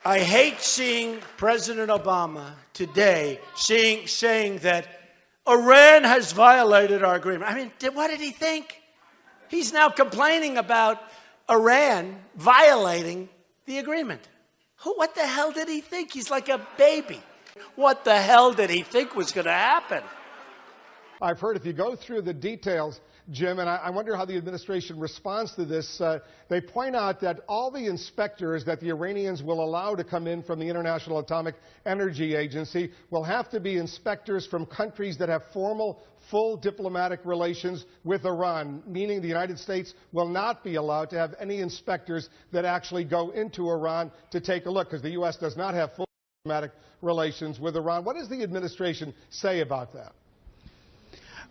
I hate seeing President Obama today saying that Iran has violated our agreement. I mean, what did he think? He's now complaining about Iran violating the agreement. What the hell did he think? He's like a baby. What the hell did he think was going to happen? I've heard if you go through the details, Jim, and I wonder how the administration responds to this, they point out that all the inspectors that the Iranians will allow to come in from the International Atomic Energy Agency will have to be inspectors from countries that have formal, full diplomatic relations with Iran, meaning the United States will not be allowed to have any inspectors that actually go into Iran to take a look, because the U.S. does not have full diplomatic relations with Iran. What does the administration say about that?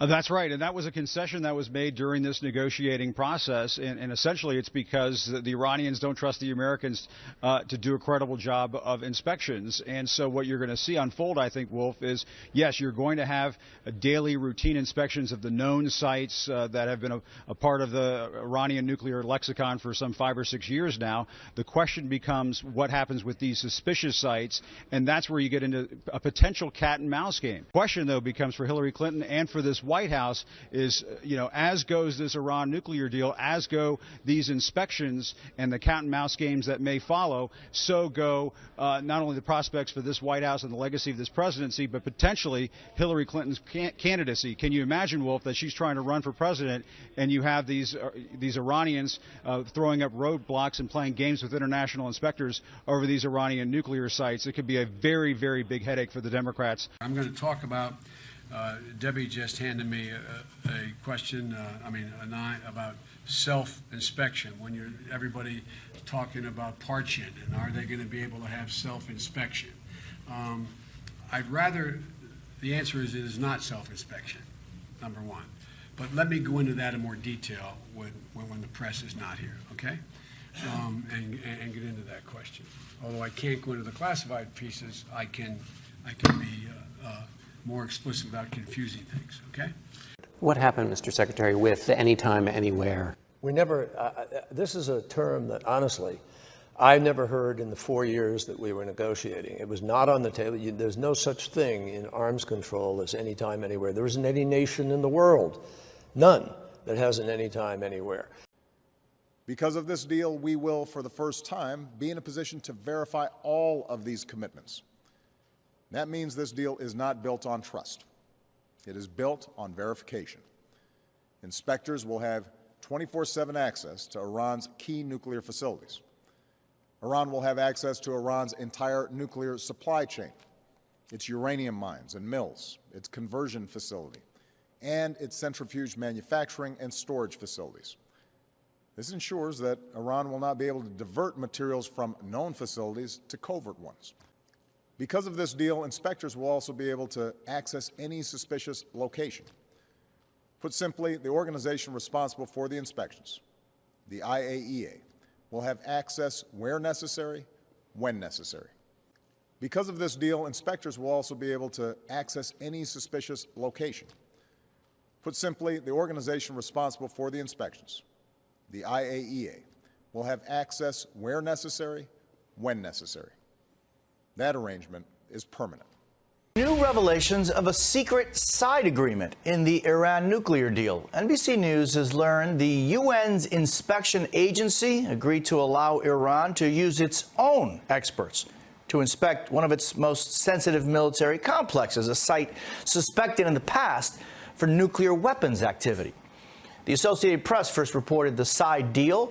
That's right, and that was a concession that was made during this negotiating process, and essentially it's because the Iranians don't trust the Americans to do a credible job of inspections. And so what you're going to see unfold, I think, Wolf, is yes, you're going to have daily routine inspections of the known sites that have been a part of the Iranian nuclear lexicon for some 5 or 6 years now. The question becomes what happens with these suspicious sites, and that's where you get into a potential cat and mouse game. The question, though, becomes for Hillary Clinton and for this White House is, as goes this Iran nuclear deal, as go these inspections and the cat and mouse games that may follow, so go not only the prospects for this White House and the legacy of this presidency, but potentially Hillary Clinton's candidacy. Can you imagine, Wolf, that she's trying to run for president and you have these Iranians throwing up roadblocks and playing games with international inspectors over these Iranian nuclear sites? It could be a very, very big headache for the Democrats. I'm going to talk about Debbie just handed me a question, about self-inspection. When everybody talking about parching and are they going to be able to have self-inspection? The answer is it is not self-inspection, number one. But let me go into that in more detail when the press is not here, okay? And get into that question. Although I can't go into the classified pieces, I can be more explicit about confusing things, okay? What happened, Mr. Secretary, with the anytime, anywhere? We never, this is a term that, honestly, I never heard in the 4 years that we were negotiating. It was not on the table. There's no such thing in arms control as anytime, anywhere. There isn't any nation in the world, none, that has an anytime, anywhere. Because of this deal, we will, for the first time, be in a position to verify all of these commitments. That means this deal is not built on trust. It is built on verification. Inspectors will have 24/7 access to Iran's key nuclear facilities. Iran will have access to Iran's entire nuclear supply chain, its uranium mines and mills, its conversion facility, and its centrifuge manufacturing and storage facilities. This ensures that Iran will not be able to divert materials from known facilities to covert ones. Because of this deal, inspectors will also be able to access any suspicious location. Put simply, the organization responsible for the inspections, the IAEA, will have access where necessary, when necessary. Because of this deal, inspectors will also be able to access any suspicious location. Put simply, the organization responsible for the inspections, the IAEA, will have access where necessary, when necessary. That arrangement is permanent. New revelations of a secret side agreement in the Iran nuclear deal. NBC News has learned the UN's inspection agency agreed to allow Iran to use its own experts to inspect one of its most sensitive military complexes, a site suspected in the past for nuclear weapons activity. The Associated Press first reported the side deal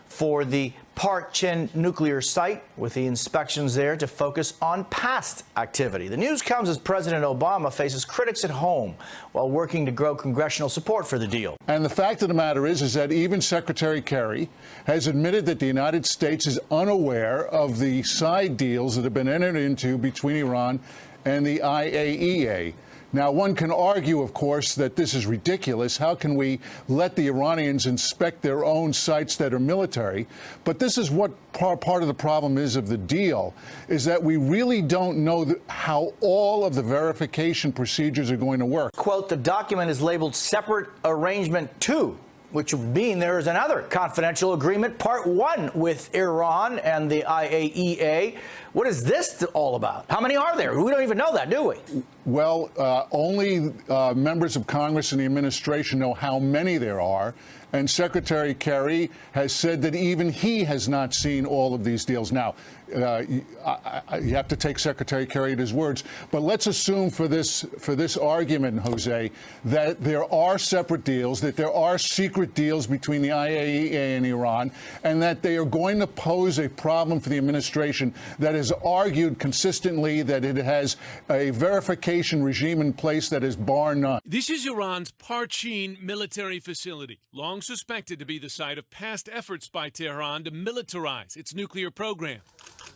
for the Parchin nuclear site, with the inspections there to focus on past activity. The news comes as President Obama faces critics at home while working to grow congressional support for the deal. And the fact of the matter is that even Secretary Kerry has admitted that the United States is unaware of the side deals that have been entered into between Iran and the IAEA. Now, one can argue, of course, that this is ridiculous. How can we let the Iranians inspect their own sites that are military? But this is what part of the problem is of the deal, is that we really don't know how all of the verification procedures are going to work. Quote, the document is labeled Separate Arrangement 2, which would mean there is another confidential agreement, part 1, with Iran and the IAEA. What is this all about? How many are there? We don't even know that, do we? Well, only members of Congress and the administration know how many there are. And Secretary Kerry has said that even he has not seen all of these deals. Now, you have to take Secretary Kerry at his words, but let's assume for this argument, Jose, that there are separate deals, that there are secret deals between the IAEA and Iran, and that they are going to pose a problem for the administration that has argued consistently that it has a verification regime in place that is bar none. This is Iran's Parchin military facility, long suspected to be the site of past efforts by Tehran to militarize its nuclear program.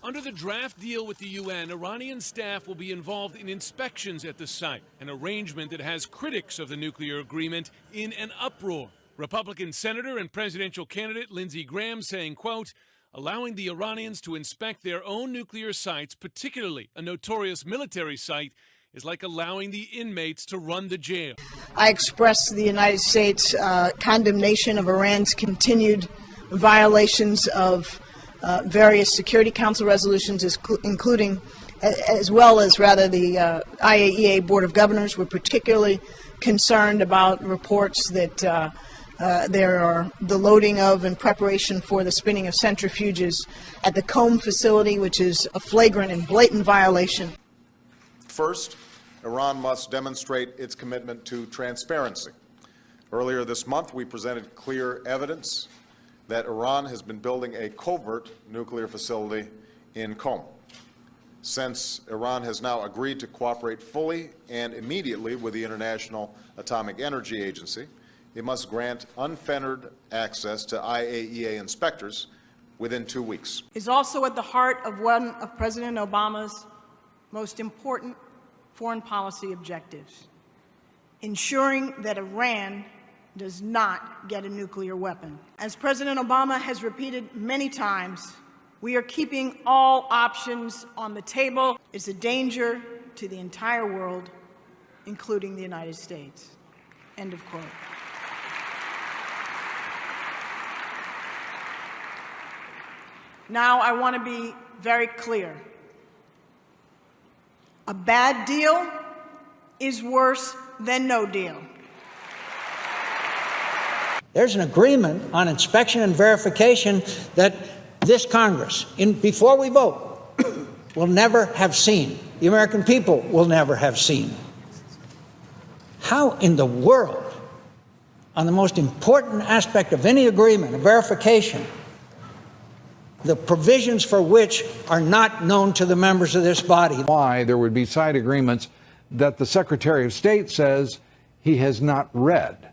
Under the draft deal with the UN, Iranian staff will be involved in inspections at the site, an arrangement that has critics of the nuclear agreement in an uproar. Republican Senator and presidential candidate Lindsey Graham saying, quote, allowing the Iranians to inspect their own nuclear sites, particularly a notorious military site, is like allowing the inmates to run the jail. I express the United States condemnation of Iran's continued violations of various Security Council resolutions, including, as well as rather the IAEA Board of Governors. We're particularly concerned about reports that there are the loading of and preparation for the spinning of centrifuges at the Qom facility, which is a flagrant and blatant violation. First, Iran must demonstrate its commitment to transparency. Earlier this month, we presented clear evidence that Iran has been building a covert nuclear facility in Qom. Since Iran has now agreed to cooperate fully and immediately with the International Atomic Energy Agency, it must grant unfettered access to IAEA inspectors within 2 weeks. Is also at the heart of one of President Obama's most important foreign policy objectives, ensuring that Iran does not get a nuclear weapon. As President Obama has repeated many times, we are keeping all options on the table. It's a danger to the entire world, including the United States. End of quote. Now I want to be very clear. A bad deal is worse than no deal. There's an agreement on inspection and verification that this Congress, before we vote, will never have seen. The American people will never have seen. How in the world, on the most important aspect of any agreement, a verification, the provisions for which are not known to the members of this body? Why there would be side agreements that the Secretary of State says he has not read.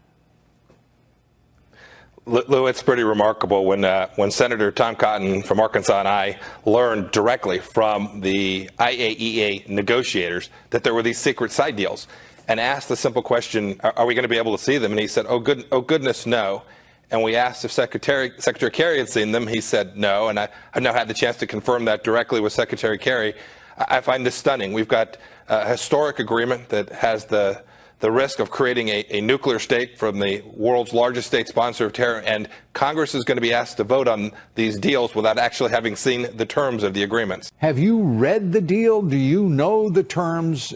Lou, it's pretty remarkable when Senator Tom Cotton from Arkansas and I learned directly from the IAEA negotiators that there were these secret side deals and asked the simple question, are we going to be able to see them? And he said, oh goodness, no. And we asked if Secretary Kerry had seen them. He said no, and I've now had the chance to confirm that directly with Secretary Kerry. I find this stunning. We've got a historic agreement that has the risk of creating a nuclear state from the world's largest state sponsor of terror, and Congress is going to be asked to vote on these deals without actually having seen the terms of the agreements. Have you read the deal? Do you know the terms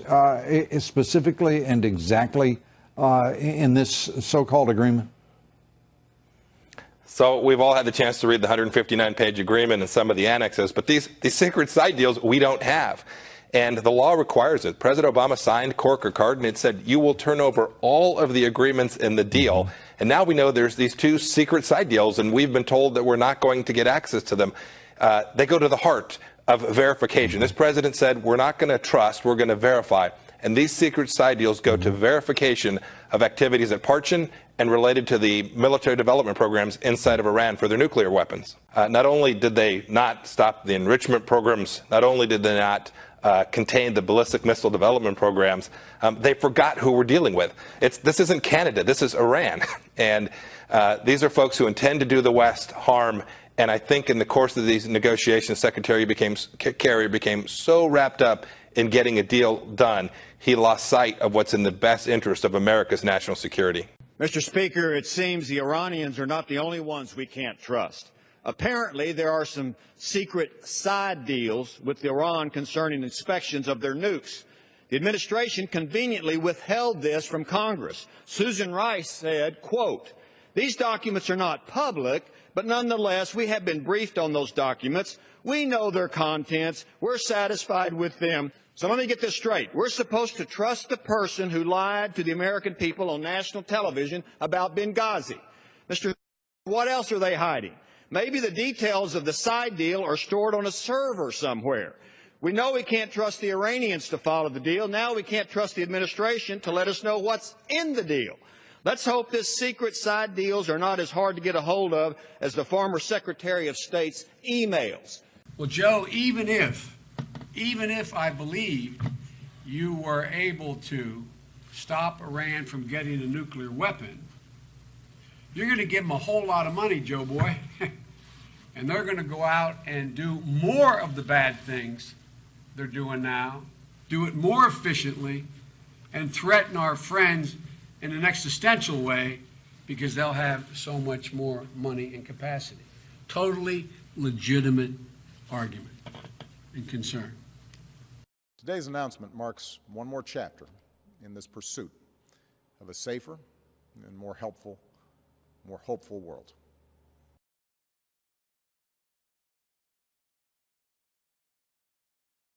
specifically and exactly in this so-called agreement? So we've all had the chance to read the 159-page agreement and some of the annexes, but these secret side deals we don't have. And the law requires it. President Obama signed cork or card, and it said you will turn over all of the agreements in the deal. And now we know there's these two secret side deals, and we've been told that we're not going to get access to them. They go to the heart of verification. This president said we're not going to trust, we're going to verify. And these secret side deals go to verification of activities at Parchin and related to the military development programs inside of Iran for their nuclear weapons. Not only did they not stop the enrichment programs, not only did they not contain the ballistic missile development programs, they forgot who we're dealing with. This isn't Canada, this is Iran. And these are folks who intend to do the West harm. And I think in the course of these negotiations, Secretary Kerry became so wrapped up in getting a deal done, he lost sight of what's in the best interest of America's national security. Mr. Speaker, it seems the Iranians are not the only ones we can't trust. Apparently, there are some secret side deals with Iran concerning inspections of their nukes. The administration conveniently withheld this from Congress. Susan Rice said, quote, "These documents are not public, but nonetheless, we have been briefed on those documents. We know their contents. We're satisfied with them." So let me get this straight. We're supposed to trust the person who lied to the American people on national television about Benghazi. Mr. What else are they hiding? Maybe the details of the side deal are stored on a server somewhere. We know we can't trust the Iranians to follow the deal. Now we can't trust the administration to let us know what's in the deal. Let's hope this secret side deals are not as hard to get a hold of as the former Secretary of State's emails. Well, Joe, even if I believed you were able to stop Iran from getting a nuclear weapon, you're going to give them a whole lot of money, Joe boy, and they're going to go out and do more of the bad things they're doing now, do it more efficiently, and threaten our friends in an existential way because they'll have so much more money and capacity. Totally legitimate argument and concern. Today's announcement marks one more chapter in this pursuit of a safer and more helpful, more hopeful world.